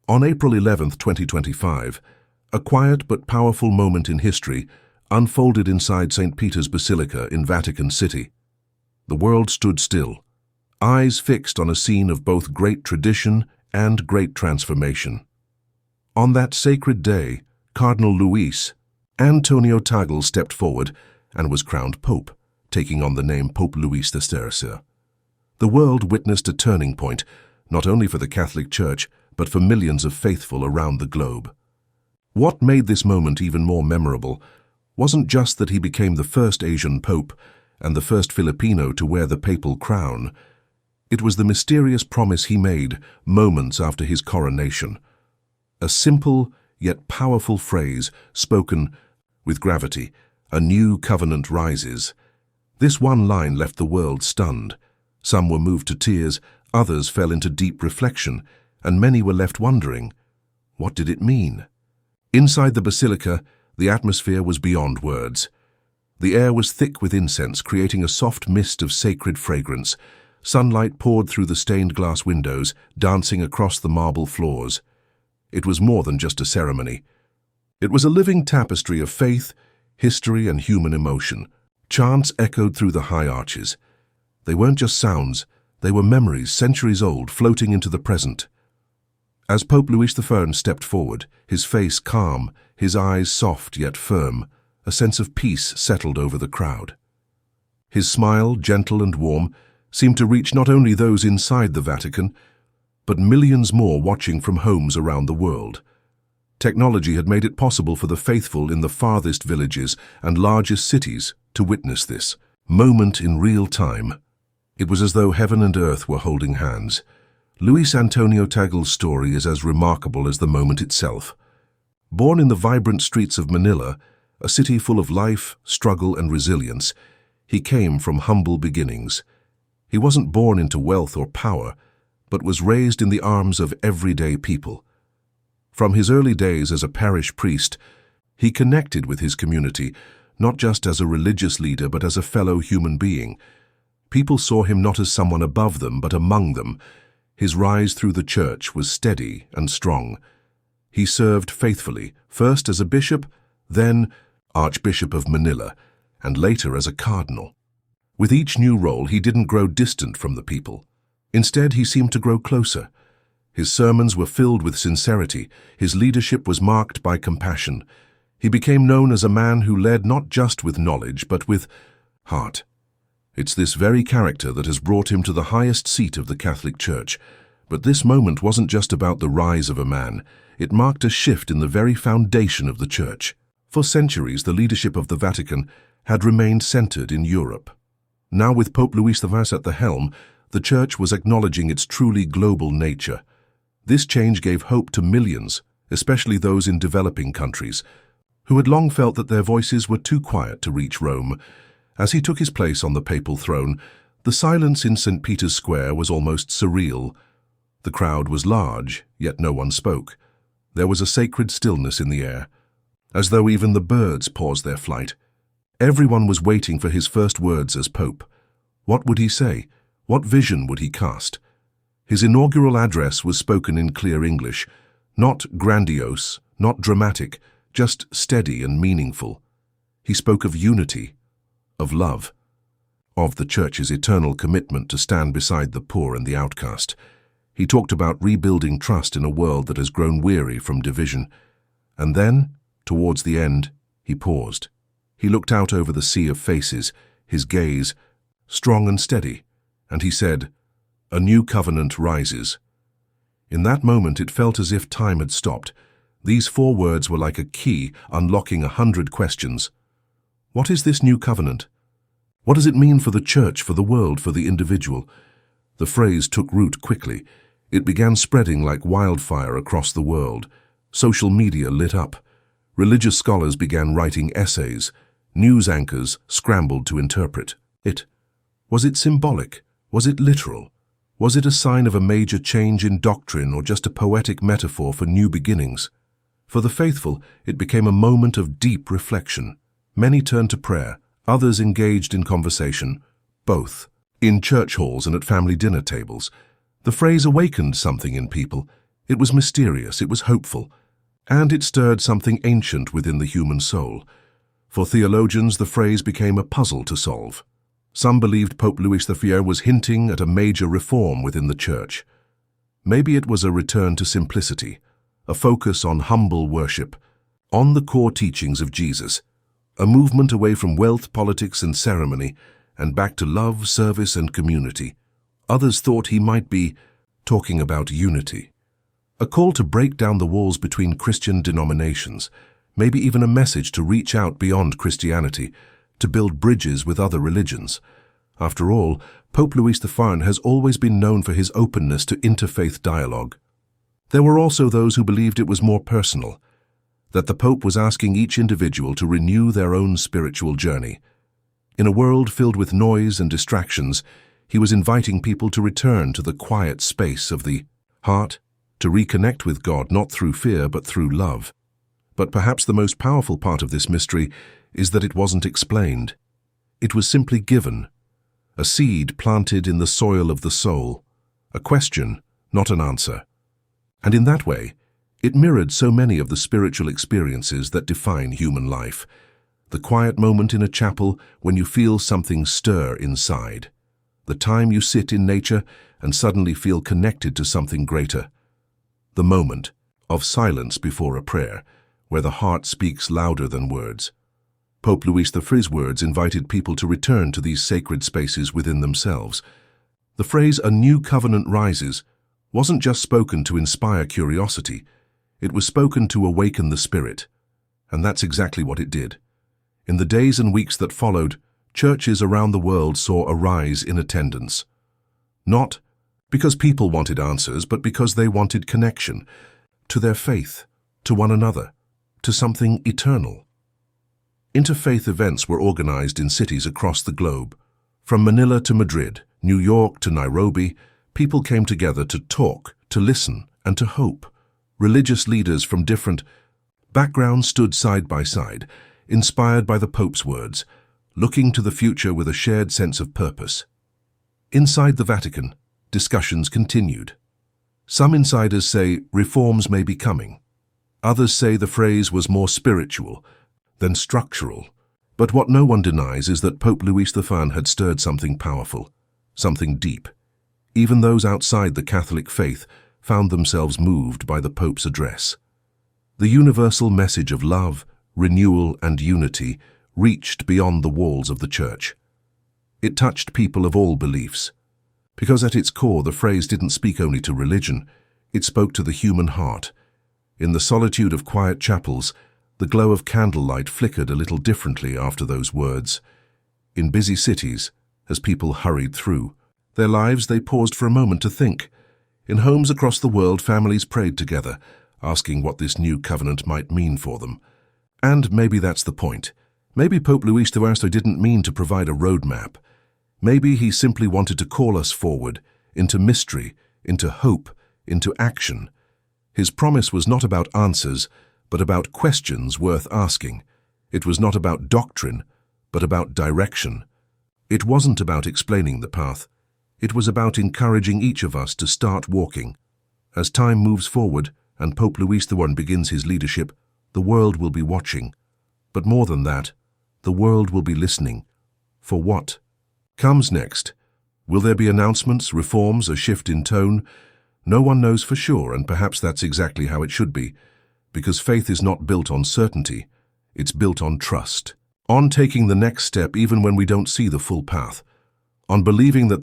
On April 11, 2025, a quiet but powerful moment in history unfolded inside St. Peter's Basilica in Vatican City. The world stood still, eyes fixed on a scene of both great tradition and great transformation. On that sacred day, Cardinal Luis Antonio Tagle stepped forward and was crowned Pope, taking on the name Pope Louis XIII. The world witnessed a turning point, not only for the Catholic Church, but for millions of faithful around the globe. What made this moment even more memorable wasn't just that he became the first Asian pope and the first Filipino to wear the papal crown. It was the mysterious promise he made moments after his coronation. A simple yet powerful phrase spoken with gravity: "A new covenant rises." This one line left the world stunned. Some were moved to tears, others fell into deep reflection, and many were left wondering, what did it mean? Inside the basilica, the atmosphere was beyond words. The air was thick with incense, creating a soft mist of sacred fragrance. Sunlight poured through the stained glass windows, dancing across the marble floors. It was more than just a ceremony. It was a living tapestry of faith, history, and human emotion. Chants echoed through the high arches. They weren't just sounds, they were memories centuries old, floating into the present. As Pope Louis I stepped forward, his face calm, his eyes soft yet firm, a sense of peace settled over the crowd. His smile, gentle and warm, seemed to reach not only those inside the Vatican, but millions more watching from homes around the world. Technology had made it possible for the faithful in the farthest villages and largest cities to witness this moment in real time. It was as though heaven and earth were holding hands. Luis Antonio Tagle's story is as remarkable as the moment itself. Born in the vibrant streets of Manila, a city full of life, struggle, and resilience, he came from humble beginnings. He wasn't born into wealth or power, but was raised in the arms of everyday people. From his early days as a parish priest, he connected with his community, not just as a religious leader, but as a fellow human being. People saw him not as someone above them, but among them. His rise through the church was steady and strong. He served faithfully, first as a bishop, then Archbishop of Manila, and later as a cardinal. With each new role, he didn't grow distant from the people. Instead, he seemed to grow closer. His sermons were filled with sincerity. His leadership was marked by compassion. He became known as a man who led not just with knowledge, but with heart. It's this very character that has brought him to the highest seat of the Catholic Church. But this moment wasn't just about the rise of a man. It marked a shift in the very foundation of the Church. For centuries, the leadership of the Vatican had remained centered in Europe. Now, with Pope Louis XII at the helm, the Church was acknowledging its truly global nature. This change gave hope to millions, especially those in developing countries, who had long felt that their voices were too quiet to reach Rome. As he took his place on the papal throne, the silence in St. Peter's Square was almost surreal. The crowd was large, yet no one spoke. There was a sacred stillness in the air, as though even the birds paused their flight. Everyone was waiting for his first words as Pope. What would he say? What vision would he cast? His inaugural address was spoken in clear English, not grandiose, not dramatic, just steady and meaningful. He spoke of unity, of love, of the Church's eternal commitment to stand beside the poor and the outcast. He talked about rebuilding trust in a world that has grown weary from division. And then, towards the end, he paused. He looked out over the sea of faces, his gaze strong and steady, and he said, "A new covenant rises." In that moment, it felt as if time had stopped. These 4 words were like a key unlocking 100 questions. What is this new covenant? What does it mean for the Church, for the world, for the individual? The phrase took root quickly. It began spreading like wildfire across the world. Social media lit up. Religious scholars began writing essays. News anchors scrambled to interpret it. Was it symbolic? Was it literal? Was it a sign of a major change in doctrine or just a poetic metaphor for new beginnings? For the faithful, it became a moment of deep reflection. Many turned to prayer, others engaged in conversation, both. In church halls and at family dinner tables, the phrase awakened something in people. It was mysterious, it was hopeful, and it stirred something ancient within the human soul. For theologians, the phrase became a puzzle to solve. Some believed Pope Louis XIV was hinting at a major reform within the Church. Maybe it was a return to simplicity, a focus on humble worship, on the core teachings of Jesus, a movement away from wealth, politics, and ceremony, and back to love, service, and community. Others thought he might be talking about unity, a call to break down the walls between Christian denominations, maybe even a message to reach out beyond Christianity, to build bridges with other religions. After all, Pope Louis XIV has always been known for his openness to interfaith dialogue. There were also those who believed it was more personal, that the Pope was asking each individual to renew their own spiritual journey. In a world filled with noise and distractions, he was inviting people to return to the quiet space of the heart, to reconnect with God not through fear but through love. But perhaps the most powerful part of this mystery is that it wasn't explained. It was simply given, a seed planted in the soil of the soul, a question, not an answer. And in that way, it mirrored so many of the spiritual experiences that define human life. The quiet moment in a chapel when you feel something stir inside. The time you sit in nature and suddenly feel connected to something greater. The moment of silence before a prayer, where the heart speaks louder than words. Pope Louis XIV's words invited people to return to these sacred spaces within themselves. The phrase, "a new covenant rises," wasn't just spoken to inspire curiosity, it was spoken to awaken the spirit. And that's exactly what it did. In the days and weeks that followed, churches around the world saw a rise in attendance. Not because people wanted answers, but because they wanted connection to their faith, to one another, to something eternal. Interfaith events were organized in cities across the globe. From Manila to Madrid, New York to Nairobi, people came together to talk, to listen, and to hope. Religious leaders from different backgrounds stood side by side, inspired by the Pope's words, looking to the future with a shared sense of purpose. Inside the Vatican, discussions continued. Some insiders say reforms may be coming. Others say the phrase was more spiritual than structural. But what no one denies is that Pope Louis XIV had stirred something powerful, something deep. Even those outside the Catholic faith found themselves moved by the Pope's address. The universal message of love, renewal, and unity reached beyond the walls of the Church. It touched people of all beliefs, because at its core the phrase didn't speak only to religion, it spoke to the human heart. In the solitude of quiet chapels, the glow of candlelight flickered a little differently after those words. In busy cities, as people hurried through their lives, they paused for a moment to think. In homes across the world, families prayed together, asking what this new covenant might mean for them. And maybe that's the point. Maybe Pope Louis XIV didn't mean to provide a roadmap. Maybe he simply wanted to call us forward, into mystery, into hope, into action. His promise was not about answers, but about questions worth asking. It was not about doctrine, but about direction. It wasn't about explaining the path. It was about encouraging each of us to start walking. As time moves forward and Pope Louis XIV begins his leadership, the world will be watching. But more than that, the world will be listening. For what comes next? Will there be announcements, reforms, a shift in tone? No one knows for sure, and perhaps that's exactly how it should be. Because faith is not built on certainty, it's built on trust. On taking the next step even when we don't see the full path. On believing that the